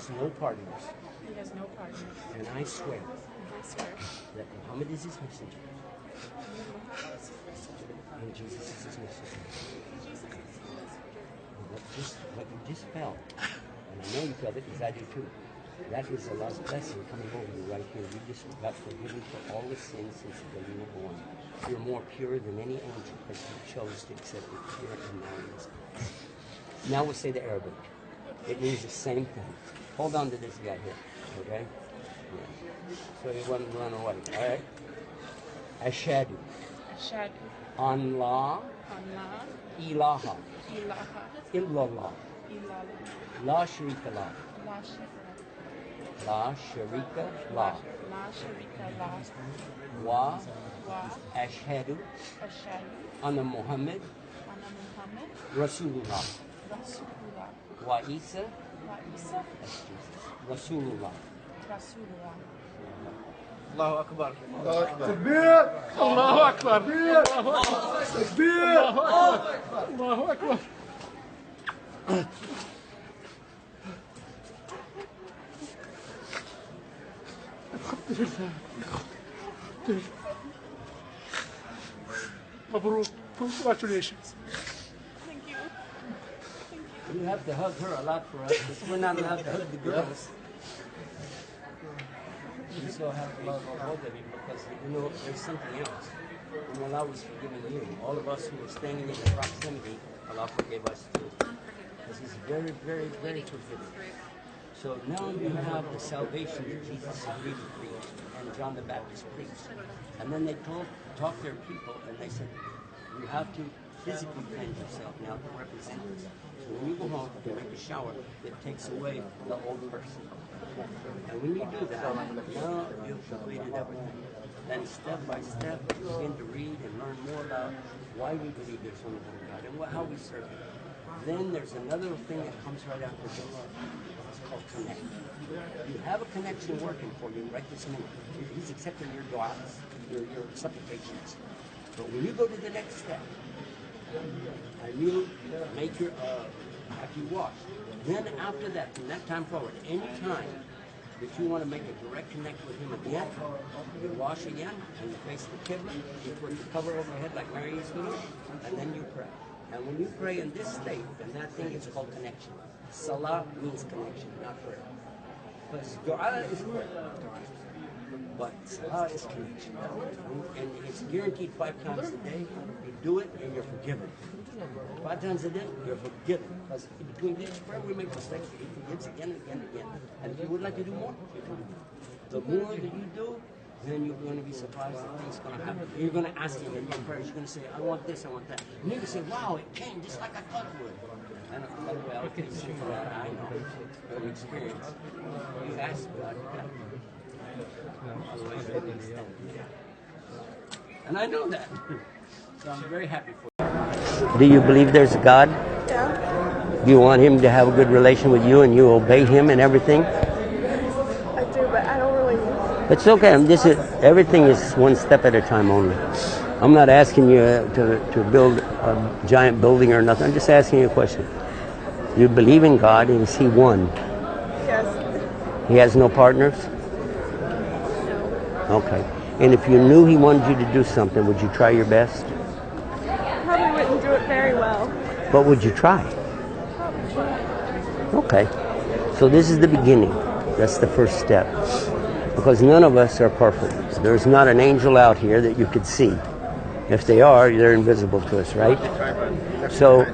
has no partners. He has no partner. And I swear I swear. that Muhammad is his messenger. And Jesus is his messenger. What you just felt, and I know you felt it because I do too, that is Allah's blessing coming over you right here. You just got forgiven for all the sins since the day you were born. You're more pure than any angel because you chose to accept it pure and knowledge. Now we'll say the Arabic. It means the same thing. Hold on to this guy here, okay? Yeah. So you wouldn't run away, all right? Ashhadu. Ashhadu. Allah. Allah. Ilaha. Ilaha. Illallah. Illallah. La sharika la. La sharika. La sharika la. La sharika la. Wa. Wa. Ashhadu. Ashhadu. Anna Muhammad. Anna Muhammad. Rasulullah. Rasulullah. Wa Isa. Wa Isa. That's Jesus. Rasulullah. Rasulullah. Allahu Akbar. تكبير الله أكبر تكبير الله أكبر مبروك congratulations. Thank you. You have to hug her a lot for us because we're not allowed to hug the girls. You still have to love both of you because, you know, there's something else. When Allah was forgiving you, all of us who were standing in the proximity, Allah forgave us too. Because He's very, very, very forgiving. So now you have the salvation that Jesus has really preached and John the Baptist preached. And then they taught their people and they said, you have to physically cleanse yourself now to represent yourself. So when you go home, you make a shower that takes away the old person. And when you do that, now you've completed everything. Then step by step, you begin to read and learn more about why we believe there's only one God and how we serve Him. Then there's another thing that comes right after this. It's called connect. You have a connection working for you right this minute. He's accepting your du'as, your supplications. But when you go to the next step, and you make your, after you wash, then after that, from that time forward, any time that you want to make a direct connect with Him again, you wash again, and you face the Qibla, you put the cover over your head like Mary used to do, and then you pray. And when you pray in this state, then that thing is called connection. Salah means connection, not prayer. Because dua is prayer. But salah is connection. And it's guaranteed 5 times a day. You do it and you're forgiven. 5 times a day, you're forgiven. Because between each prayer we make mistakes, He forgives again and again and again. And if you would like to do more, you can do more. The more that you do, then you're going to be surprised that things are going to happen. You're going to ask Him in your prayers. You're going to say, I want this, I want that. And you're going to say, wow, it came just like I thought it would. And well, I know from experience. You ask God, you got it. Otherwise, they wouldn't stand. And I know that. So I'm very happy for you. Do you believe there's a God? Yeah. Do you want Him to have a good relation with you and you obey Him and everything? I do, but I don't really. It's okay. Everything is one step at a time only. I'm not asking you to build a giant building or nothing. I'm just asking you a question. You believe in God, and is He one? Yes. He has no partners? No. Okay. And if you knew He wanted you to do something, would you try your best? Probably wouldn't do it very well. But would you try? Okay. So this is the beginning. That's the first step. Because none of us are perfect. There's not an angel out here that you could see. If they are, they're invisible to us, right? So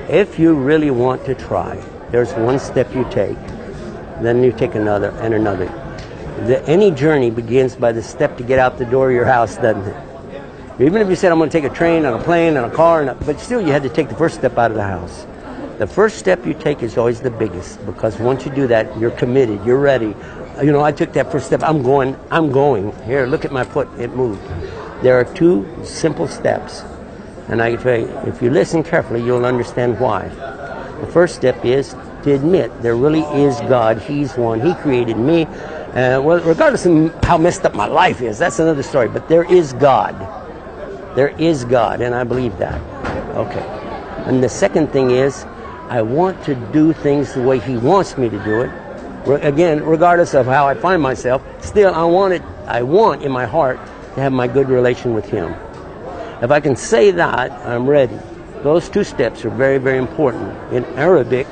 if you really want to try, there's one step you take, then you take another and another. Any journey begins by the step to get out the door of your house, doesn't it? Even if you said, I'm going to take a train and a plane and a car, but still you had to take the first step out of the house. The first step you take is always the biggest, because once you do that, you're committed, you're ready. You know, I took that first step, I'm going. Here, look at my foot, it moved. There are 2 simple steps. And I can tell you, if you listen carefully, you'll understand why. The first step is to admit there really is God. He's one. He created me. Well, regardless of how messed up my life is, that's another story. But there is God. There is God, and I believe that. Okay. And the second thing is, I want to do things the way He wants me to do it, Again, regardless of how I find myself, still I want in my heart to have my good relation with him. If I can say that, I'm ready. Those two steps are very, very important. In Arabic,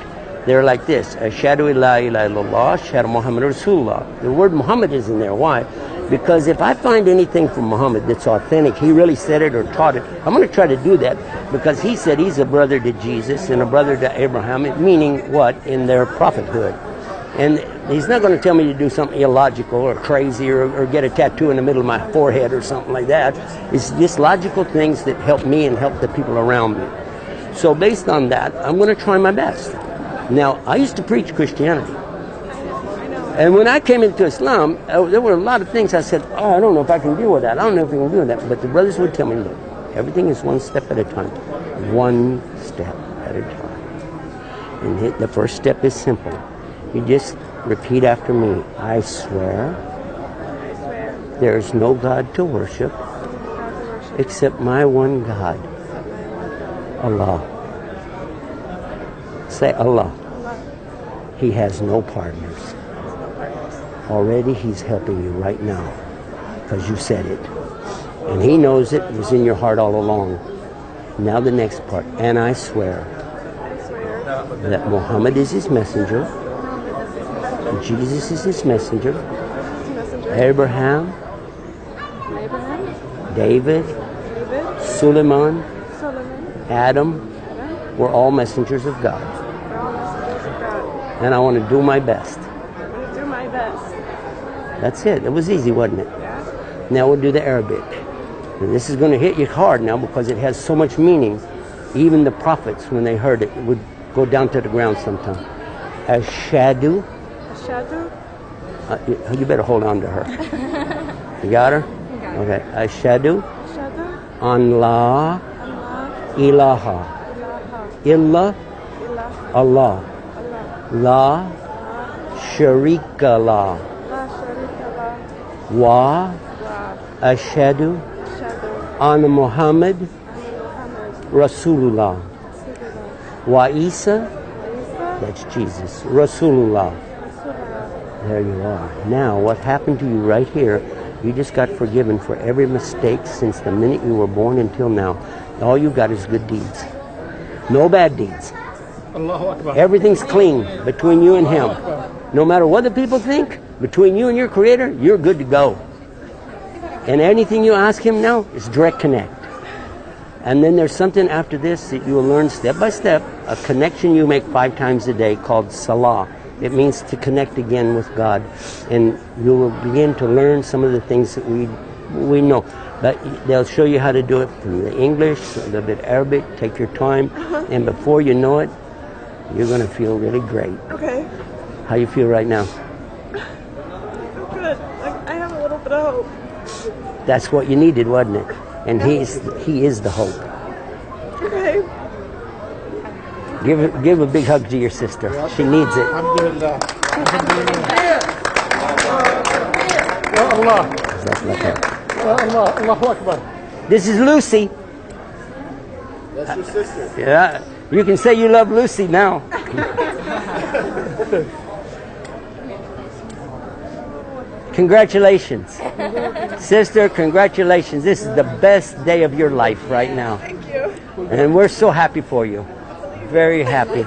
they're like this: Ashhadu la ilaha illallah, Ashhadu Muhammad Rasulullah. The word Muhammad is in there. Why? Because if I find anything from Muhammad that's authentic, he really said it or taught it, I'm going to try to do that, because he said he's a brother to Jesus and a brother to Abraham, meaning what? In their prophethood. And he's not going to tell me to do something illogical or crazy or get a tattoo in the middle of my forehead or something like that. It's just logical things that help me and help the people around me. So based on that, I'm going to try my best. Now, I used to preach Christianity. And when I came into Islam, there were a lot of things I said, I don't know if I can deal with that. I don't know if I can deal with that. But the brothers would tell me, look, everything is one step at a time. One step at a time. And the first step is simple. You just repeat after me. I swear there is no God to worship except my one God, Allah. Say Allah. He has no partners. Already he's helping you right now because you said it. And he knows it was in your heart all along. Now the next part. And I swear that Muhammad is his messenger. Jesus is his messenger. Abraham, David, Suleiman, Adam were all messengers of God. And I want to do my best. That's it. It was easy, wasn't it? Now we'll do the Arabic. And this is going to hit you hard now because it has so much meaning. Even the prophets, when they heard it, would go down to the ground sometime. Ashhadu. You better hold on to her. You got her? Okay. Ashhadu an la ilaha illa Allah la sharika la wa ashhadu anna Muhammad Rasulullah wa Isa, that's Jesus, Rasulullah. There you are. Now, what happened to you right here, you just got forgiven for every mistake since the minute you were born until now. All you got is good deeds. No bad deeds. Allahu Akbar. Everything's clean between you and him. No matter what the people think, between you and your Creator, you're good to go. And anything you ask him now is direct connect. And then there's something after this that you will learn step by step, a connection you make 5 times a day called salah. It means to connect again with God. And you will begin to learn some of the things that we know. But they'll show you how to do it through the English, a little bit Arabic, take your time. And before you know it, you're going to feel really great. Okay. How you feel right now? Good. I have a little bit of hope. That's what you needed, wasn't it? And he is the hope. Okay. Give a big hug to your sister. She needs it. Alhamdulillah. Ya Allah. Ya Allah. Allahu Akbar. This is Lucy. That's your sister. Yeah. You can say you love Lucy now. Congratulations. Sister, congratulations. This is the best day of your life right now. Thank you. And we're so happy for you. Very happy.